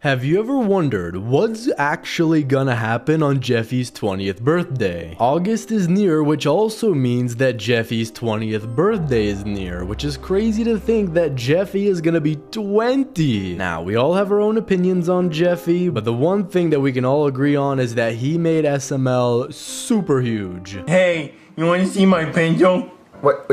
Have you ever wondered what's actually gonna happen on Jeffy's 20th birthday? August is near, which also means that Jeffy's 20th birthday is near, which is crazy to think that Jeffy is gonna be 20. Now, we all have our own opinions on Jeffy, but the one thing that we can all agree on is that he made SML super huge. Hey, you wanna see my pencil? What,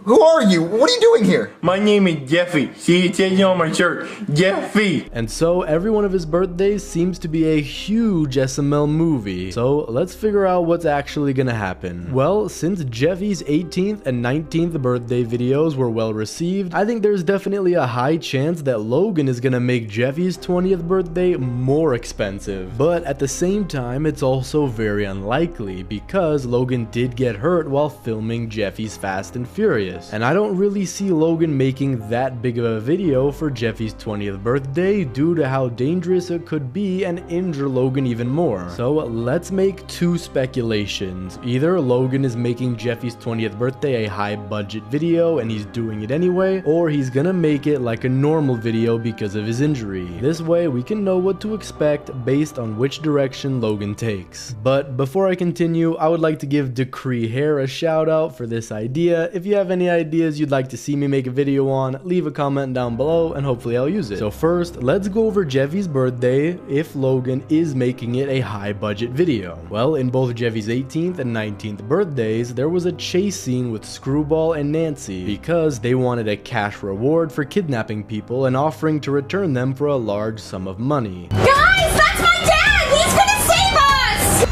who are you? What are you doing here? My name is Jeffy. See, it says it on my shirt. Jeffy. And so every one of his birthdays seems to be a huge SML movie. So let's figure out what's actually gonna happen. Well, since Jeffy's 18th and 19th birthday videos were well received, I think there's definitely a high chance that Logan is gonna make Jeffy's 20th birthday more expensive. But at the same time, it's also very unlikely because Logan did get hurt while filming Jeffy's Fast and Furious. And I don't really see Logan making that big of a video for Jeffy's 20th birthday due to how dangerous it could be and injure Logan even more. So let's make two speculations. Either Logan is making Jeffy's 20th birthday a high budget video and he's doing it anyway, or he's gonna make it like a normal video because of his injury. This way we can know what to expect based on which direction Logan takes. But before I continue, I would like to give Decree Hair a shout out for this idea. If you have any ideas you'd like to see me make a video on, leave a comment down below and hopefully I'll use it. So first, let's go over Jeffy's birthday if Logan is making it a high budget video. Well, in both Jeffy's 18th and 19th birthdays, there was a chase scene with Screwball and Nancy because they wanted a cash reward for kidnapping people and offering to return them for a large sum of money. Guys, that's my dad! He's gonna save us!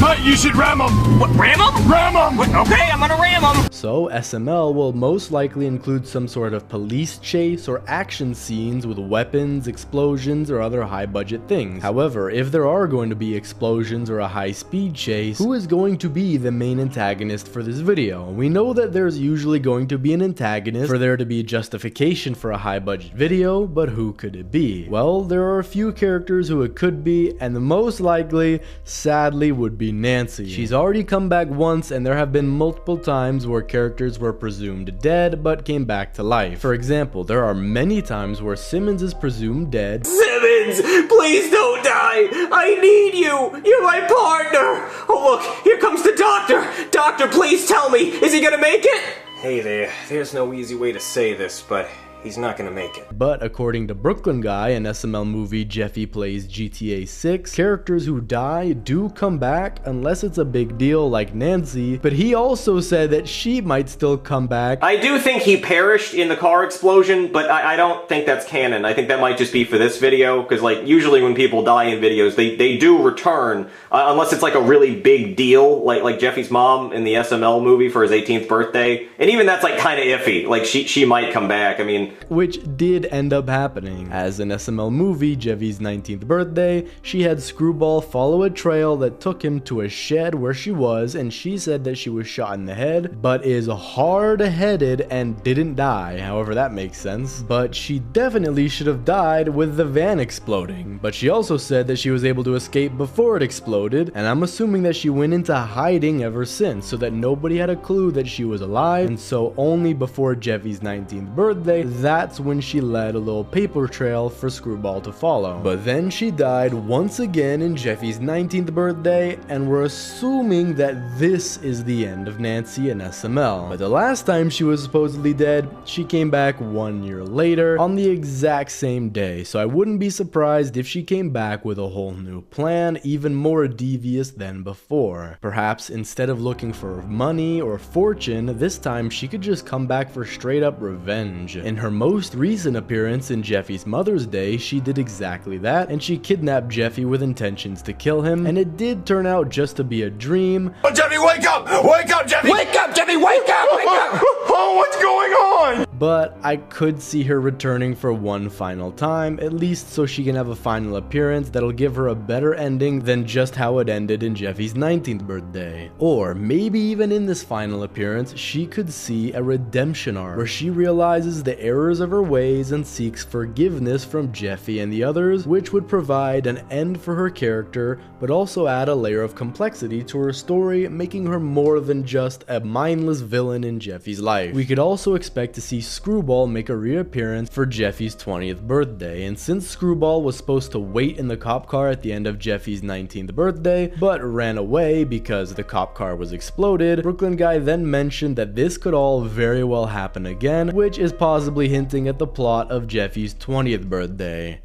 But you should ram him! What, ram him? Ram him! Okay, I'm gonna ram him! So SML will most likely include some sort of police chase or action scenes with weapons, explosions, or other high budget things. However, if there are going to be explosions or a high speed chase, who is going to be the main antagonist for this video? We know that there's usually going to be an antagonist for there to be justification for a high budget video, but who could it be? Well, there are a few characters who it could be, and the most likely, sadly, would be Nancy. She's already come back once, and there have been multiple times where characters were presumed dead but came back to life. For example, there are many times where Simmons is presumed dead. Simmons, please don't die! I need you! You're my partner! Oh look, here comes the doctor! Doctor, please tell me, is he gonna make it? Hey there, there's no easy way to say this, but he's not gonna make it. But according to Brooklyn Guy, an SML movie Jeffy plays GTA 6, characters who die do come back unless it's a big deal like Nancy, but he also said that she might still come back. I do think he perished in the car explosion, but I don't think that's canon. I think that might just be for this video, because like usually when people die in videos, they do return, unless it's like a really big deal, like Jeffy's mom in the SML movie for his 18th birthday, and even that's like kind of iffy, like she might come back. I mean, which did end up happening. As in SML movie Jeffy's 19th birthday, she had Screwball follow a trail that took him to a shed where she was, and she said that she was shot in the head, but is hard-headed and didn't die. However, that makes sense. But she definitely should have died with the van exploding. But she also said that she was able to escape before it exploded, and I'm assuming that she went into hiding ever since, so that nobody had a clue that she was alive, and so only before Jeffy's 19th birthday, that's when she led a little paper trail for Screwball to follow. But then she died once again in Jeffy's 19th birthday, and we're assuming that this is the end of Nancy and SML. But the last time she was supposedly dead, she came back 1 year later on the exact same day, so I wouldn't be surprised if she came back with a whole new plan, even more devious than before. Perhaps instead of looking for money or fortune, this time she could just come back for straight up revenge. In her most recent appearance in Jeffy's Mother's Day, she did exactly that, and she kidnapped Jeffy with intentions to kill him, and it did turn out just to be a dream. Oh, Jeffy, wake up! Wake up, Jeffy! wake up, Jeffy, wake up! Wake up! Oh, what's going on? But I could see her returning for one final time, at least so she can have a final appearance that'll give her a better ending than just how it ended in Jeffy's 19th birthday. Or maybe even in this final appearance, she could see a redemption arc where she realizes the error errors of her ways and seeks forgiveness from Jeffy and the others, which would provide an end for her character, but also add a layer of complexity to her story, making her more than just a mindless villain in Jeffy's life. We could also expect to see Screwball make a reappearance for Jeffy's 20th birthday, and since Screwball was supposed to wait in the cop car at the end of Jeffy's 19th birthday, but ran away because the cop car was exploded, Brooklyn Guy then mentioned that this could all very well happen again, which is possibly hinting at the plot of Jeffy's 20th birthday.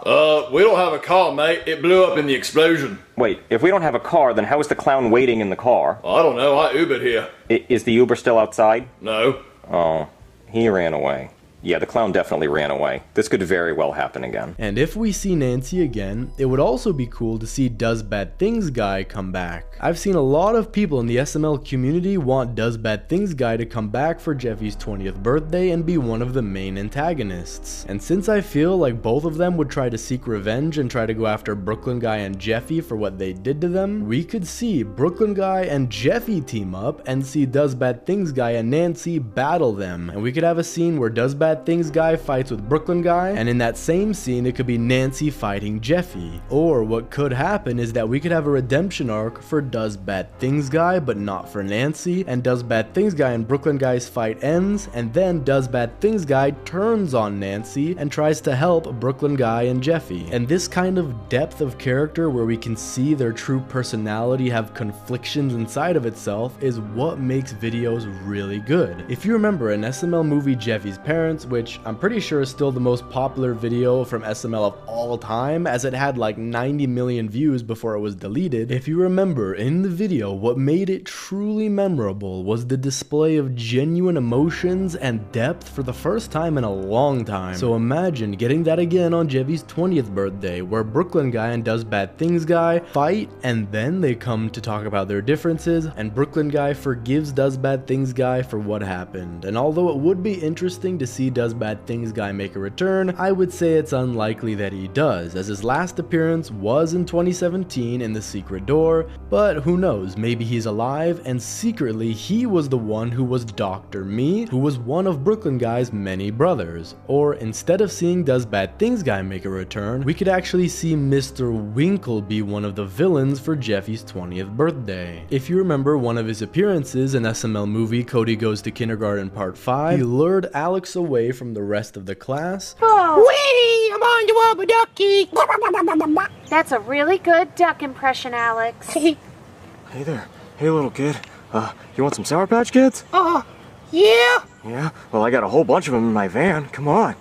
We don't have a car, mate. It blew up in the explosion. Wait, if we don't have a car, then how is the clown waiting in the car? I don't know. I Ubered here. Is the Uber still outside? No. Oh, he ran away. Yeah, the clown definitely ran away. This could very well happen again. And if we see Nancy again, it would also be cool to see Does Bad Things Guy come back. I've seen a lot of people in the SML community want Does Bad Things Guy to come back for Jeffy's 20th birthday and be one of the main antagonists. And since I feel like both of them would try to seek revenge and try to go after Brooklyn Guy and Jeffy for what they did to them, we could see Brooklyn Guy and Jeffy team up and see Does Bad Things Guy and Nancy battle them. And we could have a scene where Does Bad Things Guy fights with Brooklyn Guy, and in that same scene it could be Nancy fighting Jeffy. Or what could happen is that we could have a redemption arc for Does Bad Things Guy but not for Nancy, and Does Bad Things Guy and Brooklyn Guy's fight ends, and then Does Bad Things Guy turns on Nancy and tries to help Brooklyn Guy and Jeffy. And this kind of depth of character where we can see their true personality have conflictions inside of itself is what makes videos really good. If you remember in SML movie Jeffy's Parents, which I'm pretty sure is still the most popular video from SML of all time, as it had like 90 million views before it was deleted. If you remember in the video, what made it truly memorable was the display of genuine emotions and depth for the first time in a long time. So imagine getting that again on Jeffy's 20th birthday, where Brooklyn Guy and Does Bad Things Guy fight, and then they come to talk about their differences, and Brooklyn Guy forgives Does Bad Things Guy for what happened. And although it would be interesting to see Does Bad Things Guy make a return, I would say it's unlikely that he does, as his last appearance was in 2017 in The Secret Door, but who knows, maybe he's alive and secretly he was the one who was Dr. Me, who was one of Brooklyn Guy's many brothers. Or instead of seeing Does Bad Things Guy make a return, we could actually see Mr. Winkle be one of the villains for Jeffy's 20th birthday. If you remember one of his appearances in SML movie Cody Goes to Kindergarten Part 5, he lured Alex away from the rest of the class. Wait, I'm on the rubber ducky. That's a really good duck impression, Alex. Hey there. Hey, little kid. You want some Sour Patch Kids? Yeah. Yeah? Well, I got a whole bunch of them in my van. Come on.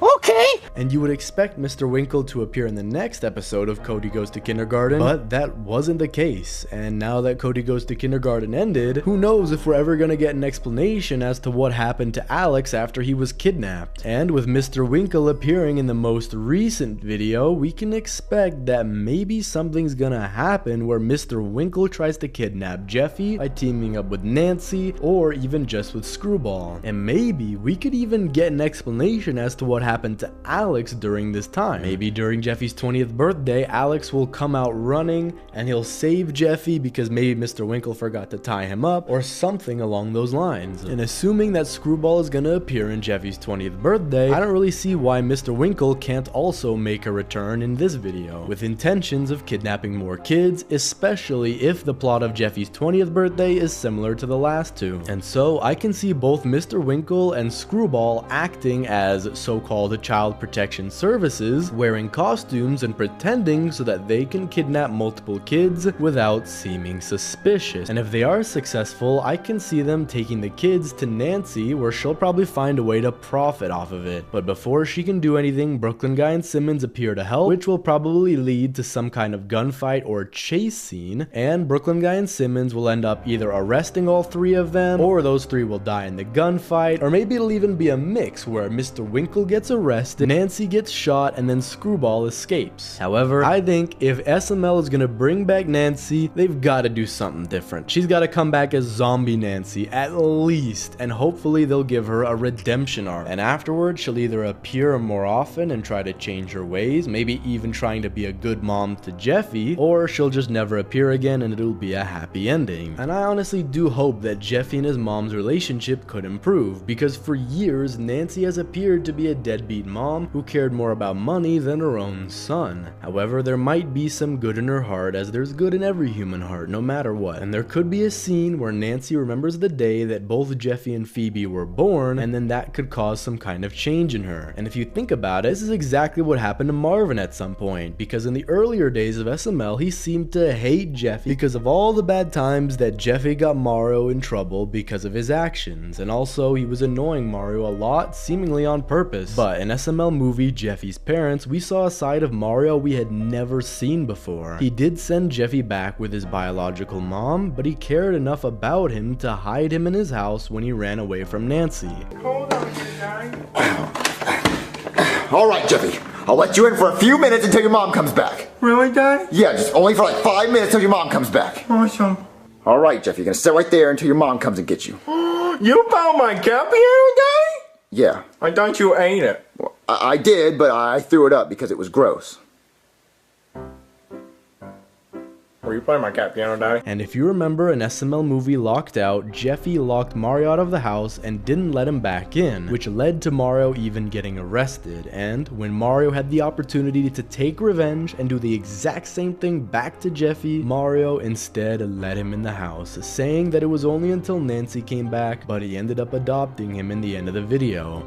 Okay. And you would expect Mr. Winkle to appear in the next episode of Cody Goes to Kindergarten, but that wasn't the case. And now that Cody Goes to Kindergarten ended, who knows if we're ever gonna get an explanation as to what happened to Alex after he was kidnapped. And with Mr. Winkle appearing in the most recent video, we can expect that maybe something's gonna happen where Mr. Winkle tries to kidnap Jeffy by teaming up with Nancy, or even just with Screwball. And maybe we could even get an explanation as to what happened to Alex during this time. Maybe during Jeffy's 20th birthday, Alex will come out running and he'll save Jeffy because maybe Mr. Winkle forgot to tie him up or something along those lines. And assuming that Screwball is gonna appear in Jeffy's 20th birthday, I don't really see why Mr. Winkle can't also make a return in this video, with intentions of kidnapping more kids, especially if the plot of Jeffy's 20th birthday is similar to the last two. And so I can see both Mr. Winkle and Screwball acting as so-called child protection services, wearing costumes and pretending so that they can kidnap multiple kids without seeming suspicious. And if they are successful, I can see them taking the kids to Nancy, where she'll probably find a way to profit off of it. But before she can do anything, Brooklyn Guy and Simmons appear to help, which will probably lead to some kind of gunfight or chase scene, and Brooklyn Guy and Simmons will end up either arresting all three of them, or those three will die in the gunfight, or maybe it'll even be a mix where Mr. Winkle gets gets arrested, Nancy gets shot, and then Screwball escapes. However, I think if SML is gonna bring back Nancy, they've gotta do something different. She's gotta come back as Zombie Nancy, at least, and hopefully they'll give her a redemption arc. And afterwards, she'll either appear more often and try to change her ways, maybe even trying to be a good mom to Jeffy, or she'll just never appear again and it'll be a happy ending. And I honestly do hope that Jeffy and his mom's relationship could improve, because for years, Nancy has appeared to be a deadbeat mom who cared more about money than her own son. However, there might be some good in her heart, as there's good in every human heart, no matter what. And there could be a scene where Nancy remembers the day that both Jeffy and Phoebe were born, and then that could cause some kind of change in her. And if you think about it, this is exactly what happened to Marvin at some point, because in the earlier days of SML, he seemed to hate Jeffy because of all the bad times that Jeffy got Mario in trouble because of his actions, and also he was annoying Mario a lot, seemingly on purpose. But in SML movie Jeffy's Parents, we saw a side of Mario we had never seen before. He did send Jeffy back with his biological mom, but he cared enough about him to hide him in his house when he ran away from Nancy. Hold on, Daddy. All right, Jeffy. I'll let you in for a few minutes until your mom comes back. Really, Daddy? Yeah, just only for like 5 minutes till your mom comes back. Awesome. All right, Jeffy. You're gonna sit right there until your mom comes and gets you. You found my cat piano, Daddy? Yeah. I thought you ate it. Well, I did, but I threw it up because it was gross. Were you playing my cat piano, Daddy? And if you remember in SML movie Locked Out, Jeffy locked Mario out of the house and didn't let him back in, which led to Mario even getting arrested. And when Mario had the opportunity to take revenge and do the exact same thing back to Jeffy, Mario instead let him in the house, saying that it was only until Nancy came back, but he ended up adopting him in the end of the video.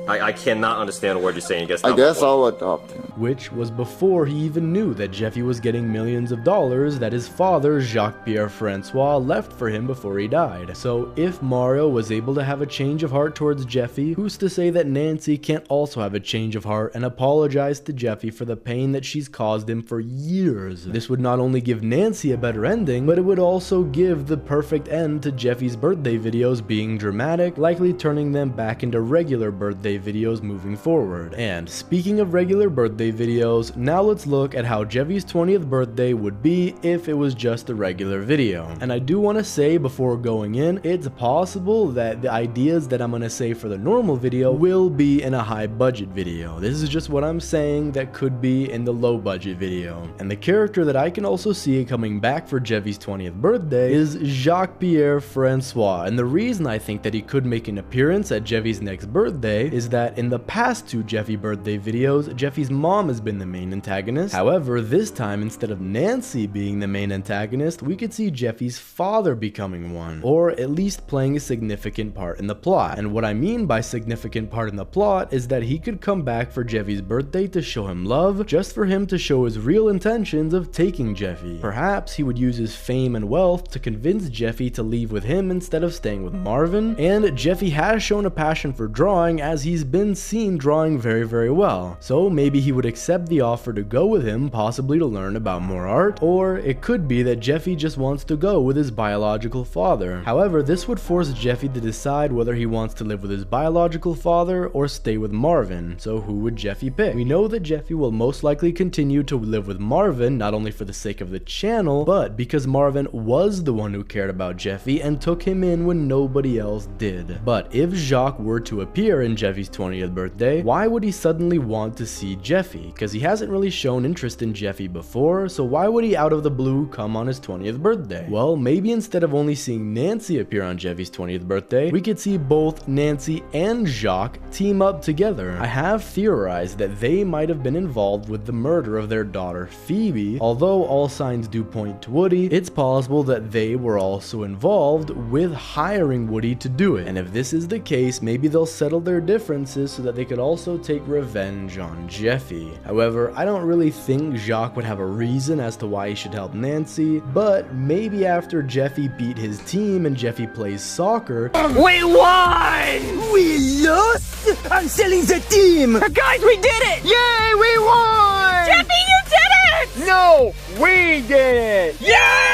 I cannot understand a word you're saying. I guess I'll adopt him. Which was before he even knew that Jeffy was getting millions of dollars that his father, Jacques-Pierre Francois, left for him before he died. So if Mario was able to have a change of heart towards Jeffy, who's to say that Nancy can't also have a change of heart and apologize to Jeffy for the pain that she's caused him for years? This would not only give Nancy a better ending, but it would also give the perfect end to Jeffy's birthday videos being dramatic, likely turning them back into regular birthday videos moving forward. And speaking of regular birthday videos, now let's look at how Jeffy's 20th birthday would be if it was just a regular video. And I do want to say before going in, it's possible that the ideas that I'm going to say for the normal video will be in a high budget video. This is just what I'm saying that could be in the low budget video. And the character that I can also see coming back for Jeffy's 20th birthday is Jacques-Pierre Francois. And the reason I think that he could make an appearance at Jeffy's next birthday is that in the past two Jeffy birthday videos, Jeffy's mom has been the main antagonist. However, this time, instead of Nancy being the main antagonist, we could see Jeffy's father becoming one, or at least playing a significant part in the plot. And what I mean by significant part in the plot is that he could come back for Jeffy's birthday to show him love, just for him to show his real intentions of taking Jeffy. Perhaps he would use his fame and wealth to convince Jeffy to leave with him instead of staying with Marvin. And Jeffy has shown a passion for drawing, as he's been seen drawing very well. So maybe he would accept the offer to go with him, possibly to learn about more art, or it could be that Jeffy just wants to go with his biological father. However, this would force Jeffy to decide whether he wants to live with his biological father or stay with Marvin. So who would Jeffy pick? We know that Jeffy will most likely continue to live with Marvin, not only for the sake of the channel, but because Marvin was the one who cared about Jeffy and took him in when nobody else did. But if Jacques were to appear in Jeffy's 20th birthday, why would he suddenly want to see Jeffy? Because he hasn't really shown interest in Jeffy before, so why would he out of the blue come on his 20th birthday? Well, maybe instead of only seeing Nancy appear on Jeffy's 20th birthday, we could see both Nancy and Jacques team up together. I have theorized that they might have been involved with the murder of their daughter Phoebe. Although all signs do point to Woody, it's possible that they were also involved with hiring Woody to do it. And if this is the case, maybe they'll settle their differences so that they could also take revenge on Jeffy. However, I don't really think Jacques would have a reason as to why he should help Nancy, but maybe after Jeffy beat his team and Jeffy plays soccer, We won! We lost? I'm selling the team! Guys, we did it! Yay, we won! Jeffy, you did it! No, we did it! Yeah!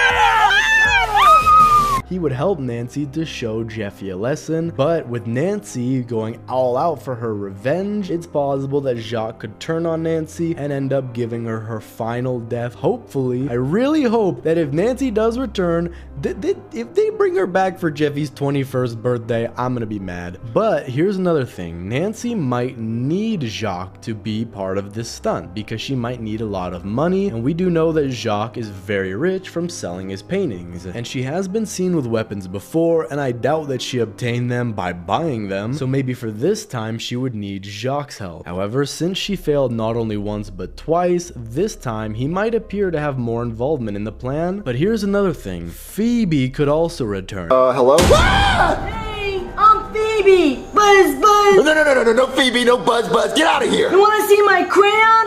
he would help Nancy to show Jeffy a lesson, but with Nancy going all out for her revenge, it's possible that Jacques could turn on Nancy and end up giving her her final death. Hopefully, I really hope that if Nancy does return, if they bring her back for Jeffy's 21st birthday, I'm gonna be mad. But here's another thing, Nancy might need Jacques to be part of this stunt because she might need a lot of money, and we do know that Jacques is very rich from selling his paintings, and she has been seen with weapons before, and I doubt that she obtained them by buying them, so maybe for this time she would need Jacques' help. However, since she failed not only once but twice, this time he might appear to have more involvement in the plan. But here's another thing, Phoebe could also return. Hello? Hey, I'm Phoebe! Buzz, buzz! No, Phoebe, no Buzz, get out of here! You wanna see my crayon?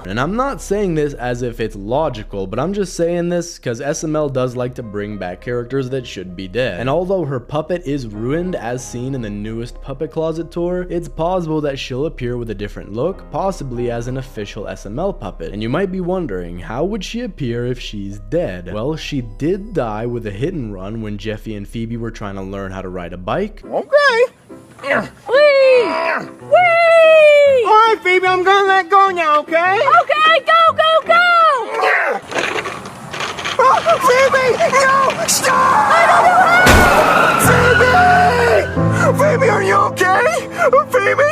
And I'm not saying this as if it's logical, but I'm just saying this because SML does like to bring back characters that should be dead. And although her puppet is ruined as seen in the newest Puppet Closet tour, it's possible that she'll appear with a different look, possibly as an official SML puppet. And you might be wondering, how would she appear if she's dead? Well, she did die with a hit and run when Jeffy and Phoebe were trying to learn how to ride a bike. Okay. Whee! Whee! Alright, Phoebe, I'm gonna let go now, okay? Okay, go, go, go! Phoebe! No! Stop! Phoebe! Phoebe, are you okay? Phoebe?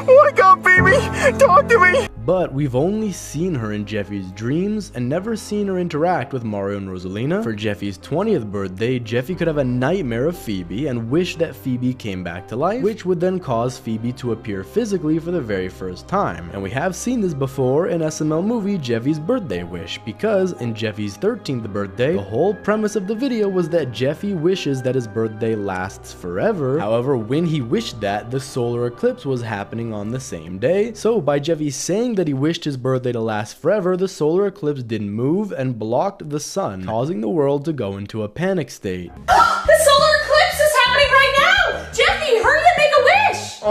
Wake up, Phoebe! Talk to me! But we've only seen her in Jeffy's dreams and never seen her interact with Mario and Rosalina. For Jeffy's 20th birthday, Jeffy could have a nightmare of Phoebe and wish that Phoebe came back to life, which would then cause Phoebe to appear physically for the very first time. And we have seen this before in SML movie Jeffy's Birthday Wish, because in Jeffy's 13th birthday, the whole premise of the video was that Jeffy wishes that his birthday lasts forever. However, when he wished that, the solar eclipse was happening on the same day. So by Jeffy saying that he wished his birthday to last forever, the solar eclipse didn't move and blocked the sun, causing the world to go into a panic state. The solar eclipse is happening right now! Jeffy, hurry and make a wish!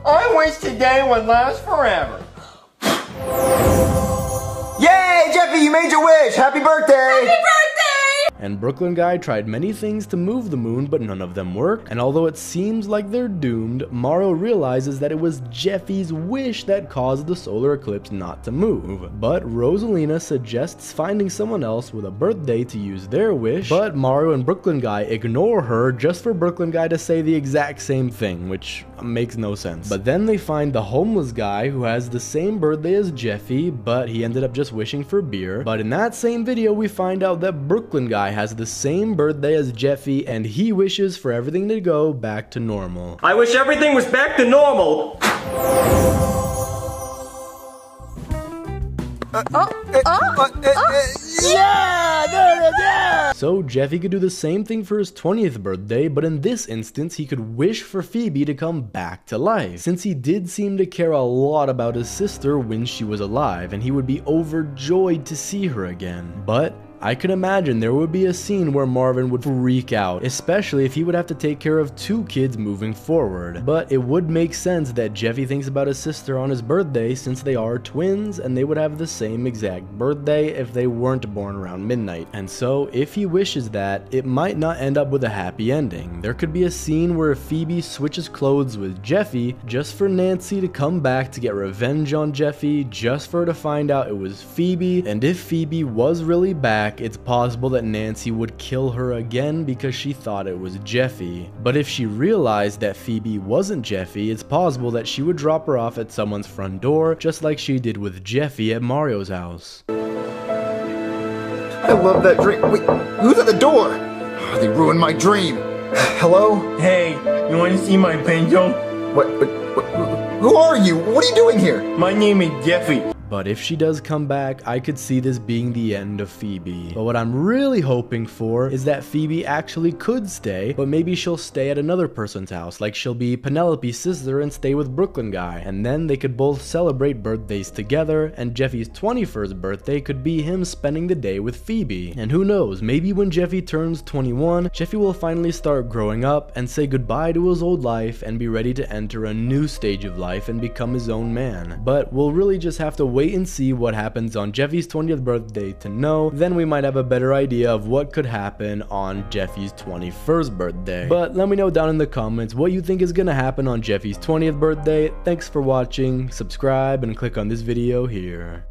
I wish today would last forever. Yay, Jeffy, you made your wish! Happy birthday! Happy birthday! And Brooklyn Guy tried many things to move the moon, but none of them worked. And although it seems like they're doomed, Mario realizes that it was Jeffy's wish that caused the solar eclipse not to move. But Rosalina suggests finding someone else with a birthday to use their wish, but Mario and Brooklyn Guy ignore her just for Brooklyn Guy to say the exact same thing, which makes no sense. But then they find the homeless guy who has the same birthday as Jeffy, but he ended up just wishing for beer. But in that same video, we find out that Brooklyn Guy has the same birthday as Jeffy, and he wishes for everything to go back to normal. I wish everything was back to normal. So Jeffy could do the same thing for his 20th birthday, but in this instance he could wish for Phoebe to come back to life, since he did seem to care a lot about his sister when she was alive, and he would be overjoyed to see her again. But I could imagine there would be a scene where Marvin would freak out, especially if he would have to take care of 2 kids moving forward. But it would make sense that Jeffy thinks about his sister on his birthday, since they are twins and they would have the same exact birthday if they weren't born around midnight. And so if he wishes that, it might not end up with a happy ending. There could be a scene where Phoebe switches clothes with Jeffy just for Nancy to come back to get revenge on Jeffy, just for her to find out it was Phoebe. And if Phoebe was really back, it's possible that Nancy would kill her again because she thought it was Jeffy. But if she realized that Phoebe wasn't Jeffy, it's possible that she would drop her off at someone's front door, just like she did with Jeffy at Mario's house. I love that dream. Wait, who's at the door? Oh, they ruined my dream. Hello? Hey, you want to see my pencil? What, who are you? What are you doing here? My name is Jeffy. But if she does come back, I could see this being the end of Phoebe. But what I'm really hoping for is that Phoebe actually could stay, but maybe she'll stay at another person's house, like she'll be Penelope's sister and stay with Brooklyn Guy, and then they could both celebrate birthdays together, and Jeffy's 21st birthday could be him spending the day with Phoebe. And who knows, maybe when Jeffy turns 21, Jeffy will finally start growing up and say goodbye to his old life and be ready to enter a new stage of life and become his own man. But we'll really just have to wait wait and see what happens on Jeffy's 20th birthday to know. Then we might have a better idea of what could happen on Jeffy's 21st birthday. But let me know down in the comments what you think is gonna happen on Jeffy's 20th birthday. Thanks for watching, subscribe, and click on this video here.